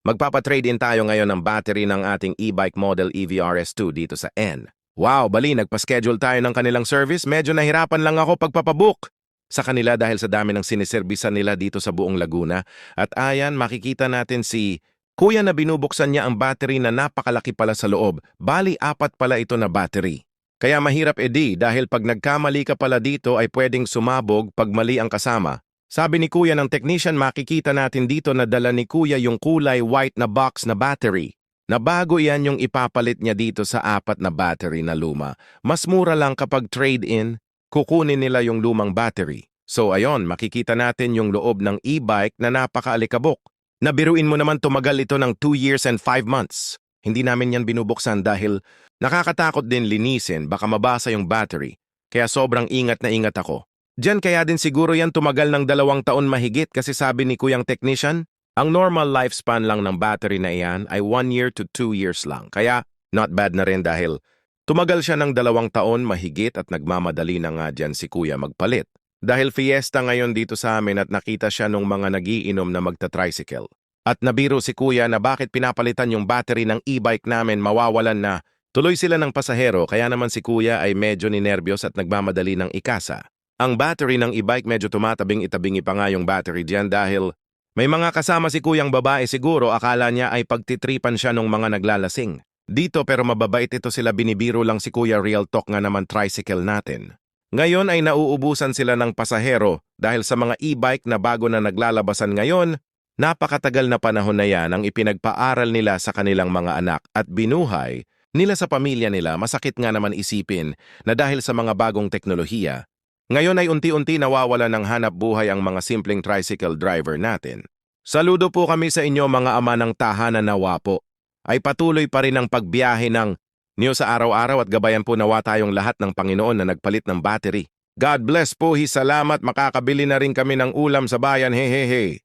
Magpapatrade-in tayo ngayon ng battery ng ating e-bike model EVRS2 dito sa N. Wow, bali, nagpa-schedule tayo ng kanilang service. Medyo nahirapan lang ako pagpapabook sa kanila dahil sa dami ng siniservisan nila dito sa buong Laguna. At ayan, makikita natin si Kuya na binubuksan niya ang battery na napakalaki pala sa loob. Bali, 4 pala ito na battery. Kaya mahirap dahil pag nagkamali ka pala dito ay pwedeng sumabog pag mali ang kasama. Sabi ni Kuya ng technician, makikita natin dito na dala ni Kuya yung kulay white na box na battery. Na bago yan yung ipapalit niya dito sa 4 na battery na luma. Mas mura lang kapag trade-in, kukunin nila yung lumang battery. So ayon, makikita natin yung loob ng e-bike na napakaalikabok. Nabiruin mo naman tumagal ito ng 2 years and 5 months. Hindi namin yan binubuksan dahil nakakatakot din linisin, baka mabasa yung battery. Kaya sobrang ingat na ingat ako. Diyan kaya din siguro yan tumagal ng 2 taon mahigit kasi sabi ni Kuyang technician, ang normal lifespan lang ng battery na iyan ay 1 year to 2 years lang. Kaya not bad na rin dahil tumagal siya ng 2 taon mahigit at nagmamadali na nga dyan si Kuya magpalit. Dahil fiesta ngayon dito sa amin at nakita siya nung mga nagiinom na magta-tricycle. At nabiro si Kuya na bakit pinapalitan yung battery ng e-bike namin mawawalan na. Tuloy sila ng pasahero kaya naman si Kuya ay medyo ninervyos at nagmamadali ng ikasa. Ang battery ng e-bike medyo tumatabing-itabingi pa nga yung battery diyan dahil may mga kasama si Kuyang babae siguro akala niya ay pagtitripan siya nung mga naglalasing. Dito pero mababait ito sila, binibiro lang si Kuya, real talk nga naman tricycle natin. Ngayon ay nauubusan sila ng pasahero dahil sa mga e-bike na bago na naglalabasan ngayon, napakatagal na panahon na yan ang ipinagpaaral nila sa kanilang mga anak at binuhay nila sa pamilya nila. Masakit nga naman isipin na dahil sa mga bagong teknolohiya, ngayon ay unti-unti nawawala ng hanap buhay ang mga simpleng tricycle driver natin. Saludo po kami sa inyo mga ama ng tahanan, nawa po ay patuloy pa rin ang pagbiyahe ng niyo sa araw-araw at gabayan po nawa tayong lahat ng Panginoon na nagpalit ng battery. God bless po, salamat, makakabili na rin kami ng ulam sa bayan, hehehe.